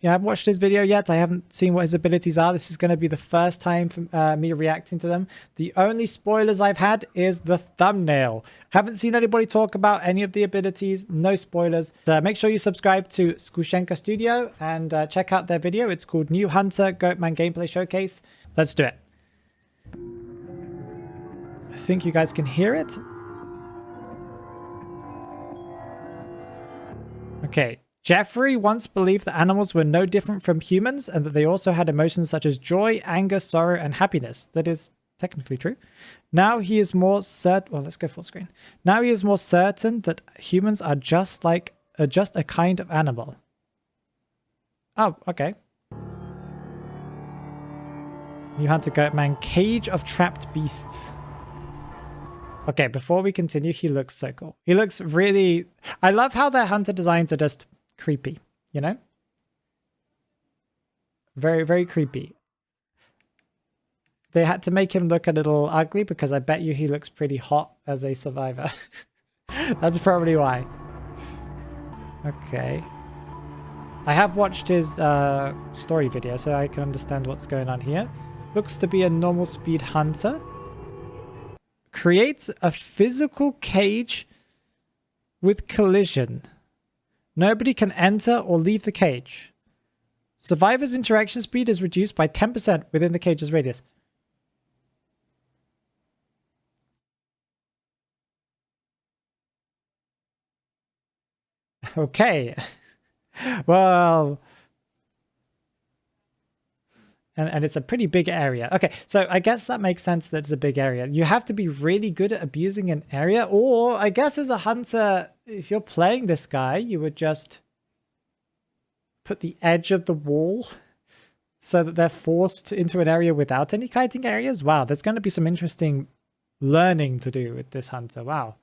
Yeah, I haven't watched his video yet. I haven't seen what his abilities are. This is going to be the first time for me reacting to them. The only spoilers I've had is the thumbnail. Haven't seen anybody talk about any of the abilities. No spoilers. So make sure you subscribe to Skushenka Studio and check out their video. It's called New Hunter Goatman Gameplay Showcase. Let's do it. I think you guys can hear it. Okay. Jeffrey once believed that animals were no different from humans and that they also had emotions such as joy, anger, sorrow, and happiness. That is technically true. Now he is more certain... Well, let's go full screen. Now he is more certain that humans are just a kind of animal. Oh, okay. New Hunter Goatman, Cage of Trapped Beasts. Okay, before we continue, he looks so cool. He looks really... I love how their hunter designs are just... creepy, you know? Very, very creepy. They had to make him look a little ugly because I bet you he looks pretty hot as a survivor. That's probably why. Okay. I have watched his story video, so I can understand what's going on here. Looks to be a normal speed hunter. Creates a physical cage with collision. Nobody can enter or leave the cage. Survivor's interaction speed is reduced by 10% within the cage's radius. Okay. Well... And it's a pretty big area. Okay, so I guess that makes sense that it's a big area. You have to be really good at abusing an area. Or I guess as a hunter, if you're playing this guy, you would just put the edge of the wall so that they're forced into an area without any kiting areas. Wow, there's going to be some interesting learning to do with this hunter. Wow.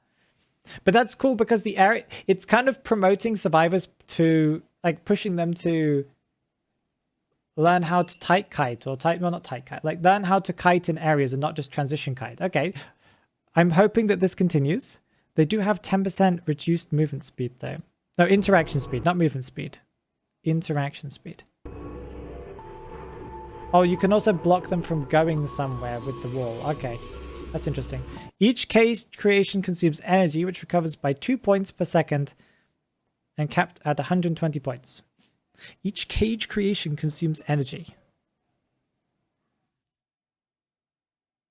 But that's cool because the area, it's kind of promoting survivors to, like, pushing them to learn how to tight kite or well, not tight kite, like learn how to kite in areas and not just transition kite. Okay. I'm hoping that this continues. They do have 10% reduced movement speed though. No, interaction speed, not movement speed. Interaction speed. Oh, you can also block them from going somewhere with the wall. Okay. That's interesting. Each cage creation consumes energy, which recovers by 2 points per second and capped at 120 points. Each cage creation consumes energy,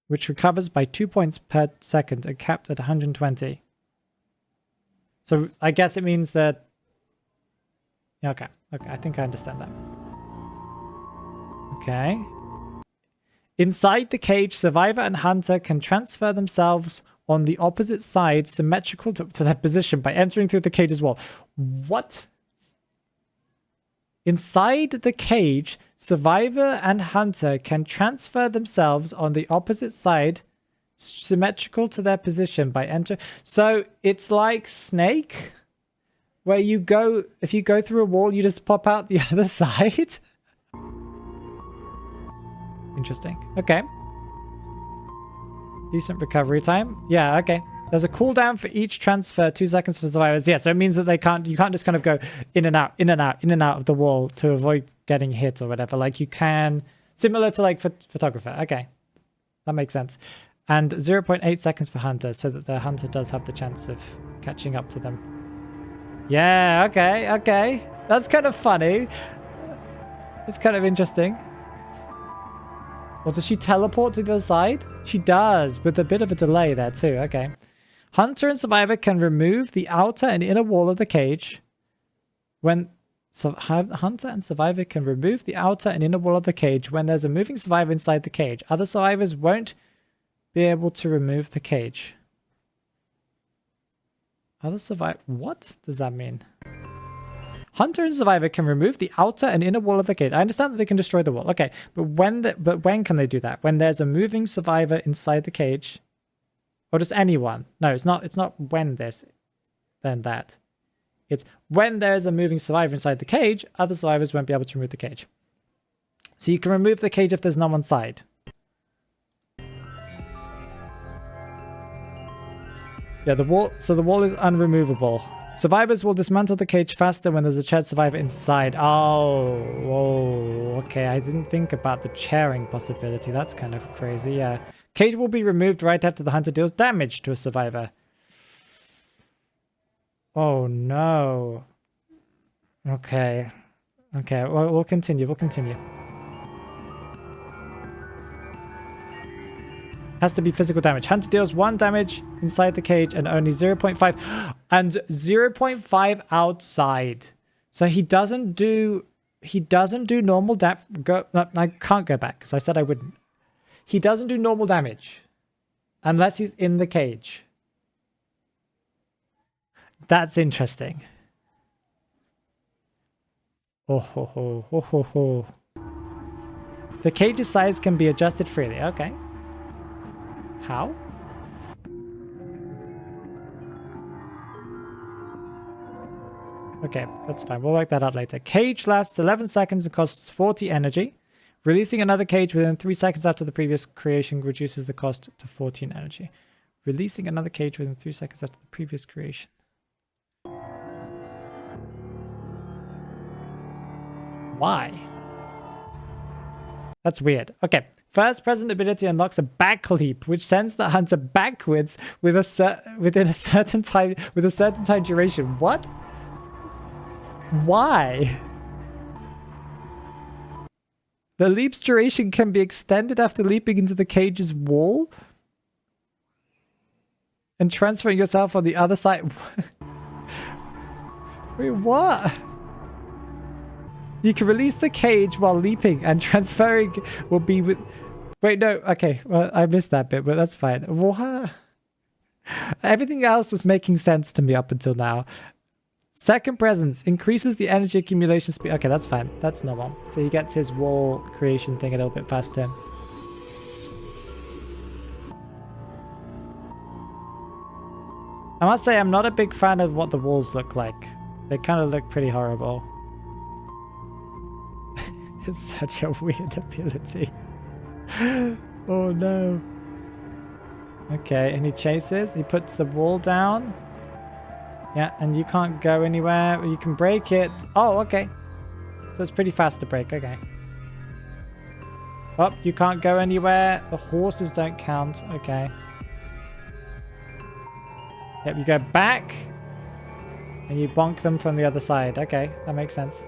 which recovers by 2 points per second and capped at 120. So I guess it means that... Okay, I think I understand that. Okay. Inside the cage, survivor and hunter can transfer themselves on the opposite side symmetrical to their position by entering through the cage's wall. What? Inside the cage, survivor and hunter can transfer themselves on the opposite side symmetrical to their position by entering. So it's like Snake, where you go, if you go through a wall, you just pop out the other side. Interesting. Okay. Decent recovery time. Yeah, okay. There's a cooldown for each transfer, 2 seconds for survivors. Yeah, so it means that they can't, you can't just kind of go in and out, in and out, in and out of the wall to avoid getting hit or whatever. Like you can, similar to like photographer. Okay. That makes sense. And 0.8 seconds for hunter, so that the hunter does have the chance of catching up to them. Yeah, okay, okay. That's kind of funny. It's kind of interesting. Or does she teleport to the other side? She does, with a bit of a delay there too. Okay. Hunter and survivor can remove the outer and inner wall of the cage when... So hunter and survivor can remove the outer and inner wall of the cage when there's a moving survivor inside the cage. Other survivors won't be able to remove the cage. Other survivor... What does that mean? Hunter and survivor can remove the outer and inner wall of the cage. I understand that they can destroy the wall. Okay, but when can they do that? When there's a moving survivor inside the cage, or just anyone? No, it's not. It's not when this, then that. It's when there's a moving survivor inside the cage. Other survivors won't be able to remove the cage. So you can remove the cage if there's no one inside. Yeah, the wall. So the wall is unremovable. Survivors will dismantle the cage faster when there's a shared survivor inside. Oh, whoa. Okay, I didn't think about the chairing possibility. That's kind of crazy, yeah. Cage will be removed right after the hunter deals damage to a survivor. Oh, no. Okay. Okay, well, we'll continue. We'll continue. Has to be physical damage. Hunter deals 1 damage inside the cage and only 0.5 and 0.5 outside. So he doesn't do normal damage. I can't go back because I said I wouldn't. He doesn't do normal damage unless he's in the cage. That's interesting. Oh ho ho ho ho ho. The cage's size can be adjusted freely. Okay. How? Okay, that's fine. We'll work that out later. Cage lasts 11 seconds and costs 40 energy. Releasing another cage within 3 seconds after the previous creation reduces the cost to 14 energy. Releasing another cage within 3 seconds after the previous creation. Why? That's weird. Okay. First present ability unlocks a back leap, which sends the hunter backwards with within a certain time duration. What? Why? The leap's duration can be extended after leaping into the cage's wall and transferring yourself on the other side. Wait, what? You can release the cage while leaping and transferring will be with... Wait, no. Okay, well, I missed that bit, but that's fine. What? Everything else was making sense to me up until now. Second presence increases the energy accumulation speed. Okay, that's fine. That's normal. So he gets his wall creation thing a little bit faster. I must say, I'm not a big fan of what the walls look like. They kind of look pretty horrible. It's such a weird ability. Oh no. Okay, and he chases. He puts the wall down. Yeah, and you can't go anywhere. You can break it. Oh, okay. So it's pretty fast to break. Okay. Oh, you can't go anywhere. The horses don't count. Okay. Yep, you go back. And you bonk them from the other side. Okay, that makes sense.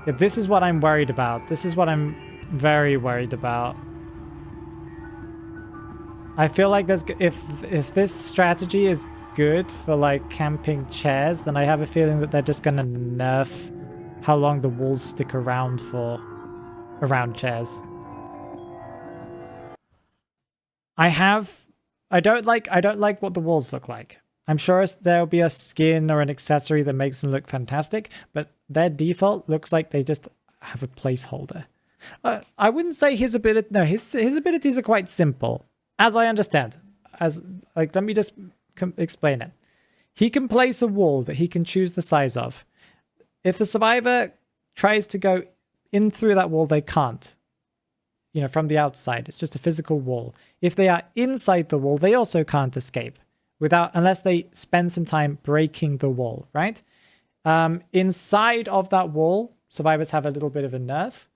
Yeah, this is what I'm worried about. This is what I'm very worried about. I feel like there's if this strategy is good for like camping chairs, then I have a feeling that they're just gonna nerf how long the walls stick around for around chairs. I don't like what the walls look like. I'm sure there'll be a skin or an accessory that makes them look fantastic, but their default looks like they just have a placeholder. I wouldn't say his ability... No, his abilities are quite simple, as I understand. Let me just explain it. He can place a wall that he can choose the size of. If the survivor tries to go in through that wall, they can't. You know, from the outside. It's just a physical wall. If they are inside the wall, they also can't escape. Unless they spend some time breaking the wall, right? Inside of that wall, survivors have a little bit of a nerf.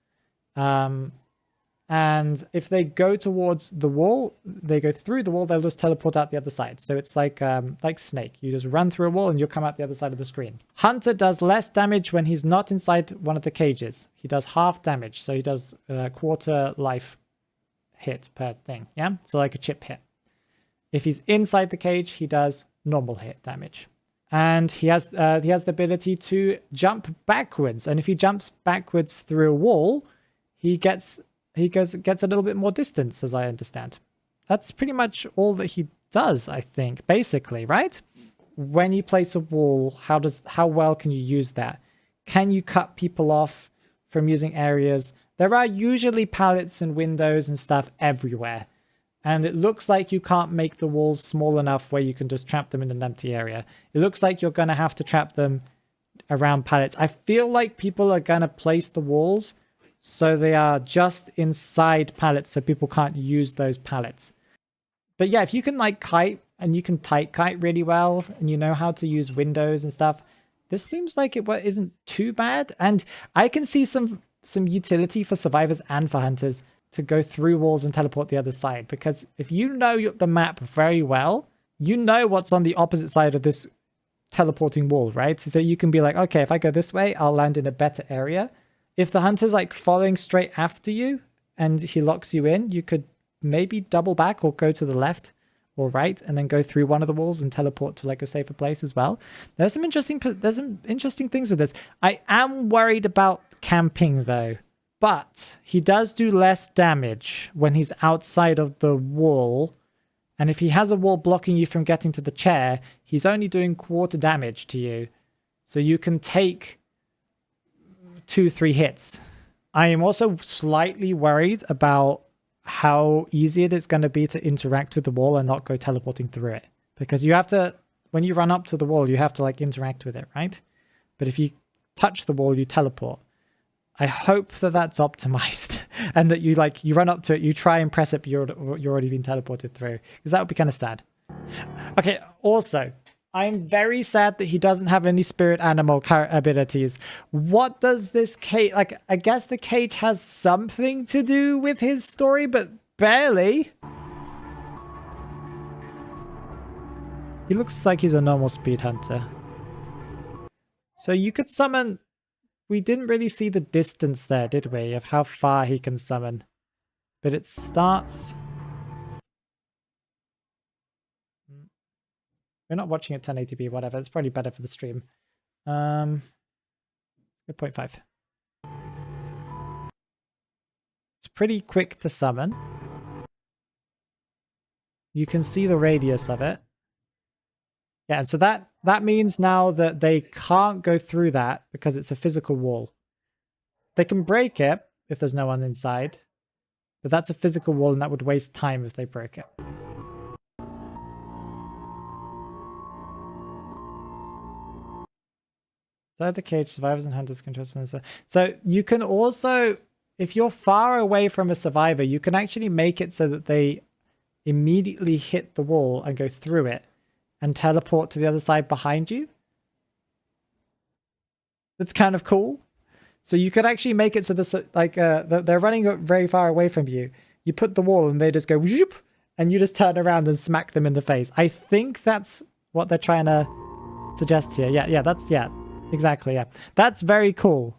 And if they go towards the wall, they go through the wall, they'll just teleport out the other side. So it's like Snake. You just run through a wall and you'll come out the other side of the screen. Hunter does less damage when he's not inside one of the cages. He does half damage. So he does a quarter life hit per thing. Yeah. So like a chip hit. If he's inside the cage, he does normal hit damage. And he has the ability to jump backwards. And if he jumps backwards through a wall, he gets a little bit more distance, as I understand. That's pretty much all that he does, I think, basically, right? When you place a wall, how well can you use that? Can you cut people off from using areas? There are usually pallets and windows and stuff everywhere. And it looks like you can't make the walls small enough where you can just trap them in an empty area. It looks like you're going to have to trap them around pallets. I feel like people are going to place the walls so they are just inside pallets so people can't use those pallets. But yeah, if you can like kite and you can tight kite really well, and you know how to use windows and stuff, this seems like it isn't too bad. And I can see some utility for survivors and for hunters to go through walls and teleport the other side, because if you know the map very well, you know what's on the opposite side of this teleporting wall, right? So you can be like, okay, if I go this way, I'll land in a better area. If the hunter's like following straight after you and he locks you in, you could maybe double back or go to the left or right and then go through one of the walls and teleport to like a safer place as well. There's some interesting things with this. I am worried about camping though, but he does do less damage when he's outside of the wall. And if he has a wall blocking you from getting to the chair, he's only doing quarter damage to you. So you can take 2-3 hits. I am also slightly worried about how easy it is going to be to interact with the wall and not go teleporting through it. Because you have to, when you run up to the wall, you have to like interact with it, right? But if you touch the wall, you teleport. I hope that that's optimized and that you run up to it, you try and press it, but you're already been teleported through, because that would be kind of sad. Okay, also, I'm very sad that he doesn't have any spirit animal abilities. What does this cage, like, I guess the cage has something to do with his story, but barely. He looks like he's a normal speed hunter. So you could summon... We didn't really see the distance there, did we, of how far he can summon. But it starts... We're not watching at 1080p, whatever. It's probably better for the stream. 0.5. It's pretty quick to summon. You can see the radius of it. Yeah, and so that means now that they can't go through that because it's a physical wall. They can break it if there's no one inside, but that's a physical wall and that would waste time if they broke it. So the cage, survivors and hunters can trust. So you can also, if you're far away from a survivor, you can actually make it so that they immediately hit the wall and go through it and teleport to the other side behind you. That's kind of cool. So you could actually make it so this, like, they're running very far away from you. You put the wall and they just go whoop, and you just turn around and smack them in the face. I think that's what they're trying to suggest here. Yeah, exactly, yeah. That's very cool.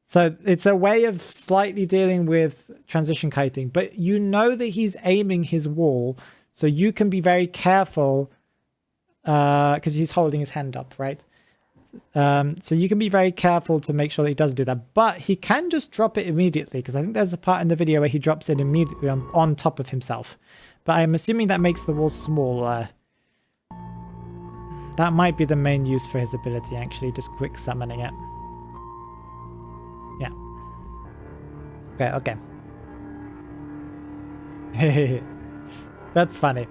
So it's a way of slightly dealing with transition kiting, but you know that he's aiming his wall, so you can be very careful because he's holding his hand up, right? So you can be very careful to make sure that he doesn't do that, but he can just drop it immediately, because I think there's a part in the video where he drops it immediately on top of himself. But I'm assuming that makes the wall smaller. That might be the main use for his ability, actually, just quick summoning it. Yeah. Okay. That's funny.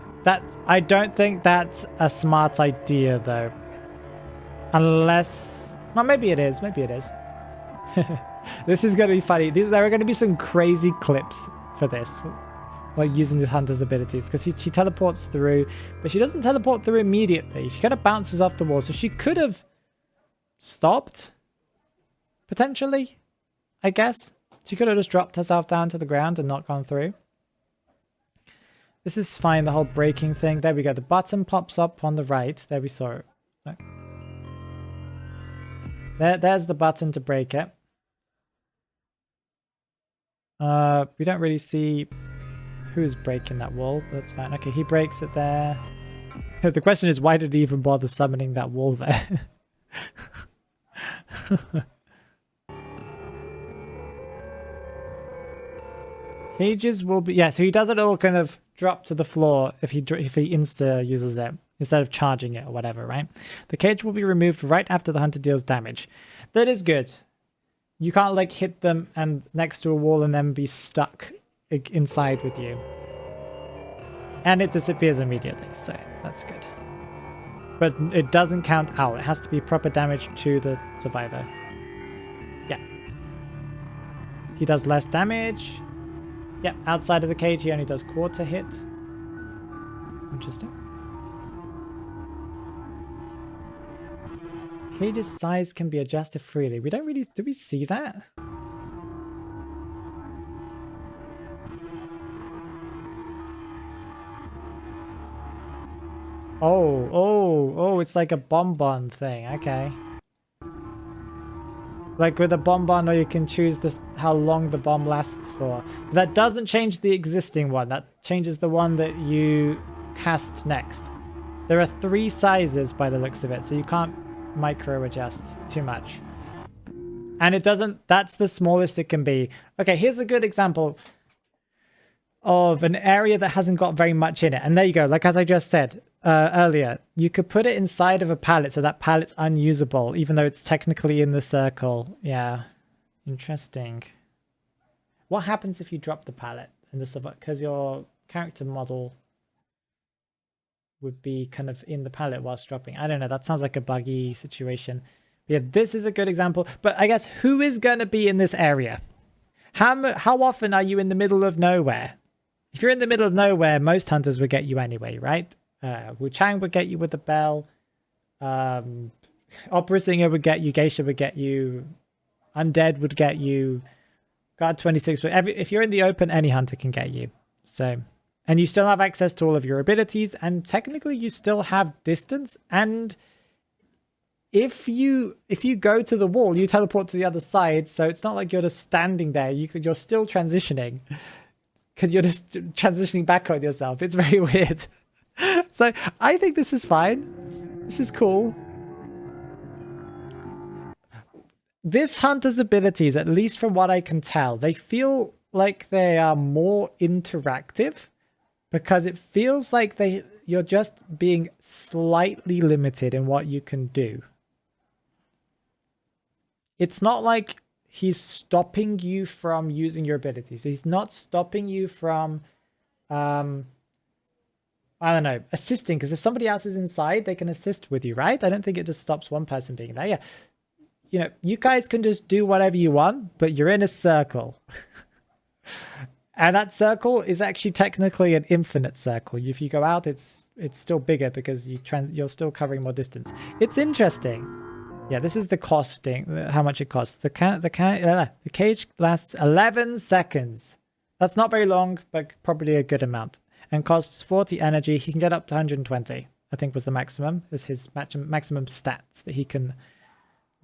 I don't think that's a smart idea, though. Unless... Well, maybe it is. This is going to be funny. There are going to be some crazy clips for this. Like using the hunter's abilities. Because she teleports through. But she doesn't teleport through immediately. She kind of bounces off the wall. So she could have stopped. Potentially. I guess. She could have just dropped herself down to the ground and not gone through. This is fine, the whole breaking thing. There we go. The button pops up on the right. There we saw it. There's the button to break it. We don't really see who's breaking that wall. That's fine. Okay, he breaks it there. The question is, why did he even bother summoning that wall there? Cages will be... Yeah, so he does it all kind of drop to the floor if he insta uses it instead of charging it or whatever, right? The cage will be removed right after the hunter deals damage. That is good. You can't like hit them and next to a wall and then be stuck inside with you. And it disappears immediately, so that's good. But it doesn't count out. It has to be proper damage to the survivor. Yeah. He does less damage. Yep, outside of the cage, he only does quarter hit. Interesting. Cage's size can be adjusted freely. We don't really... Do we see that? Oh, it's like a bonbon thing. Okay. Like with a bonbon, or you can choose this how long the bomb lasts for. That doesn't change the existing one. That changes the one that you cast next. There are 3 sizes by the looks of it, so you can't micro adjust too much. And it doesn't... That's the smallest it can be. Okay, here's a good example of an area that hasn't got very much in it. And there you go. Like as I just said earlier, you could put it inside of a pallet, so that pallet's unusable, even though it's technically in the circle. Yeah, interesting. What happens if you drop the pallet in the sub? Because your character model would be kind of in the pallet whilst dropping. I don't know. That sounds like a buggy situation. Yeah, this is a good example. But I guess who is going to be in this area? How often are you in the middle of nowhere? If you're in the middle of nowhere, most hunters would get you anyway, right? Wu Chang would get you with the bell. Opera Singer would get you. Geisha would get you. Undead would get you. Guard 26. If you're in the open, any hunter can get you. So, and you still have access to all of your abilities, and technically you still have distance. And if you go to the wall, you teleport to the other side. So it's not like you're just standing there. You're still transitioning. Because you're just transitioning back on yourself. It's very weird. So I think this is fine. This is cool. This hunter's abilities, at least from what I can tell, they feel like they are more interactive, because it feels like you're just being slightly limited in what you can do. It's not like he's stopping you from using your abilities. He's not stopping you from, I don't know, assisting. Because if somebody else is inside, they can assist with you, right? I don't think it just stops one person being there. Yeah. You know, you guys can just do whatever you want, but you're in a circle. And that circle is actually technically an infinite circle. If you go out, it's still bigger because you're still covering more distance. It's interesting. Yeah, this is the costing, how much it costs. The cage lasts 11 seconds. That's not very long, but probably a good amount. And costs 40 energy. He can get up to 120, I think was the maximum. Is his maximum stats that he can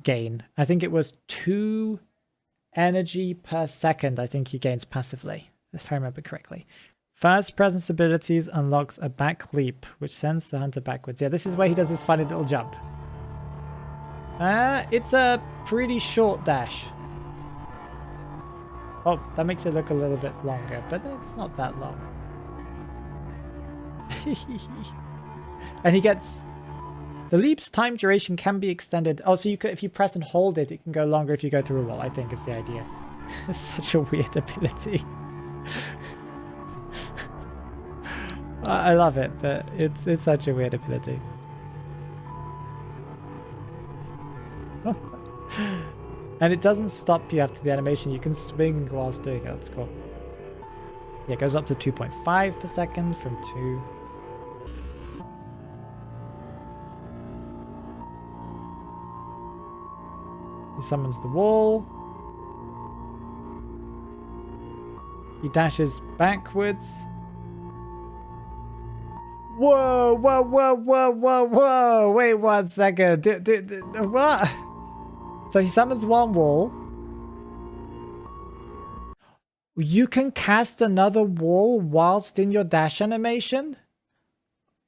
gain. I think it was 2 energy per second I think he gains passively, if I remember correctly. First presence abilities unlocks a back leap, which sends the hunter backwards. Yeah, this is where he does his funny little jump. It's a pretty short dash. Oh, that makes it look a little bit longer, but it's not that long. And he gets... The leap's time duration can be extended. Oh, so you could, if you press and hold it, it can go longer if you go through a wall, I think is the idea. It's such a weird ability. I love it, but it's such a weird ability. And it doesn't stop you after the animation. You can swing whilst doing it. That's cool. Yeah, it goes up to 2.5 per second from 2. He summons the wall. He dashes backwards. Whoa, whoa, whoa, whoa, whoa, whoa. Wait 1 second. What? So he summons one wall. You can cast another wall whilst in your dash animation?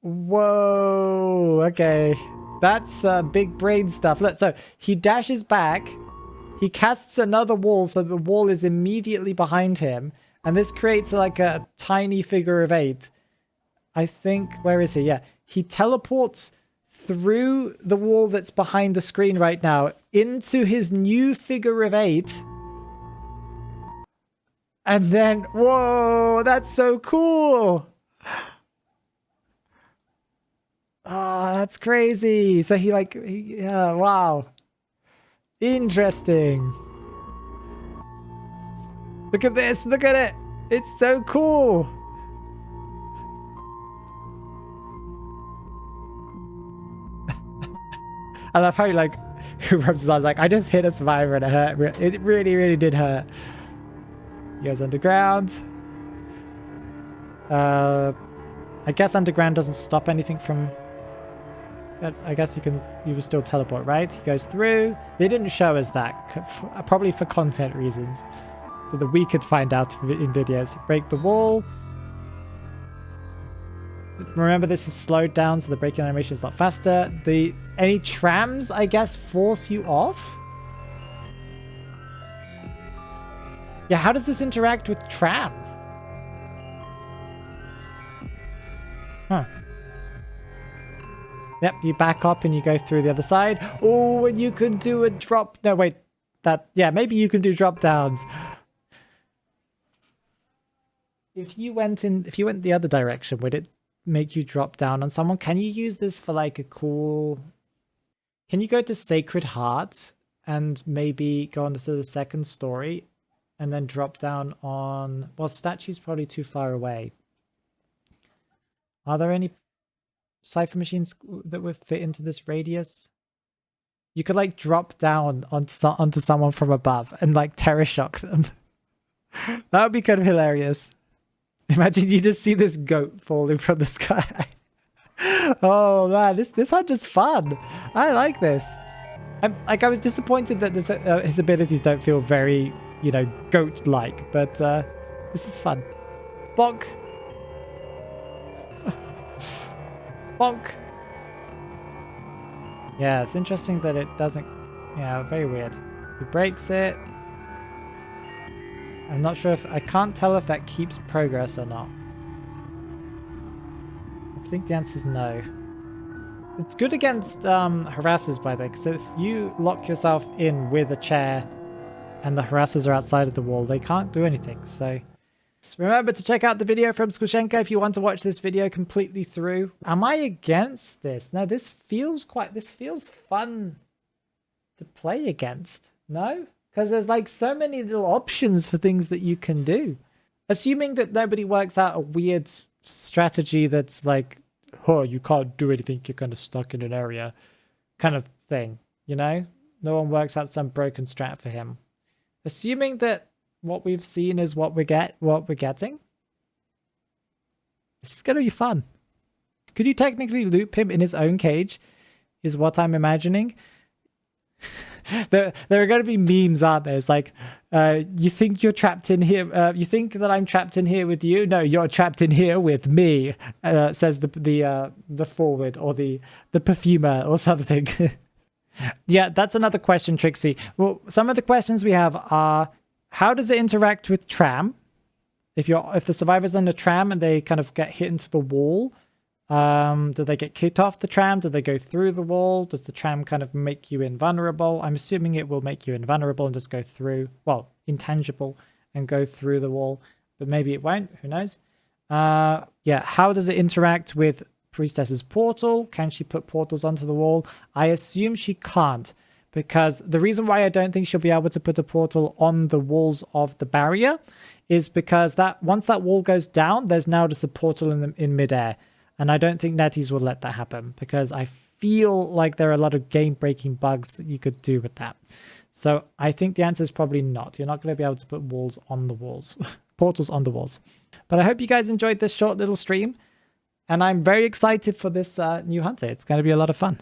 Whoa, okay. That's big brain stuff. Look, so he dashes back. He casts another wall so the wall is immediately behind him. And this creates like a tiny figure of 8. I think, where is he? Yeah, he teleports through the wall that's behind the screen right now into his new figure of 8. And then, whoa, that's so cool. Oh, that's crazy. So yeah, wow. Interesting. Look at this, look at it. It's so cool. I love how he who rubs his arms like, I just hit a survivor and it hurt. It really, really did hurt. He goes underground. I guess underground doesn't stop anything from... But I guess you will still teleport, right? He goes through. They didn't show us that, probably for content reasons, so that we could find out in videos. Break the wall. Remember, this is slowed down, so the breaking animation is a lot faster. Any trams, I guess, force you off? Yeah, how does this interact with tram? Huh. Yep, you back up and you go through the other side. Oh, and you can do a drop... No, wait. Yeah, maybe you can do drop downs. If you went the other direction, would it make you drop down on someone? Can you use this for like a cool... Can you go to Sacred Heart and maybe go on to the second story and then drop down on... Well, statue's probably too far away. Are there any cipher machines that would fit into this radius? You could like drop down onto someone from above and like terror shock them. That would be kind of hilarious. Imagine you just see this goat falling from the sky. Oh man, this hunt is fun. I like this. I was disappointed that his abilities don't feel very, you know, goat-like, but this is fun. Bonk. Bonk. Yeah, it's interesting that it doesn't... Yeah, very weird. He breaks it. I'm not sure if... I can't tell if that keeps progress or not. I think the answer is no. It's good against harassers, by the way, because if you lock yourself in with a chair and the harassers are outside of the wall, they can't do anything, so... Remember to check out the video from Skushenka if you want to watch this video completely through. Am I against this? No, this feels fun to play against. No? Because there's like so many little options for things that you can do. Assuming that nobody works out a weird strategy that's like, oh, you can't do anything, you're kind of stuck in an area kind of thing, you know? No one works out some broken strat for him. Assuming that what we've seen is what we're getting. This is going to be fun. Could you technically loop him in his own cage? Is what I'm imagining. There are going to be memes, aren't there? It's like, you think you're trapped in here? You think that I'm trapped in here with you? No, you're trapped in here with me. Says the forward or the perfumer or something. Yeah, that's another question, Trixie. Well, some of the questions we have are: how does it interact with tram? If the survivor's on the tram and they kind of get hit into the wall, do they get kicked off the tram? Do they go through the wall? Does the tram kind of make you invulnerable? I'm assuming it will make you invulnerable and just go through, well, intangible and go through the wall, but maybe it won't, who knows? Yeah, how does it interact with Priestess's portal? Can she put portals onto the wall? I assume she can't. Because the reason why I don't think she'll be able to put a portal on the walls of the barrier is because that once that wall goes down, there's now just a portal in midair. And I don't think Netties will let that happen because I feel like there are a lot of game-breaking bugs that you could do with that. So I think the answer is probably not. You're not going to be able to put walls on the walls, portals on the walls. But I hope you guys enjoyed this short little stream. And I'm very excited for this new hunter. It's going to be a lot of fun.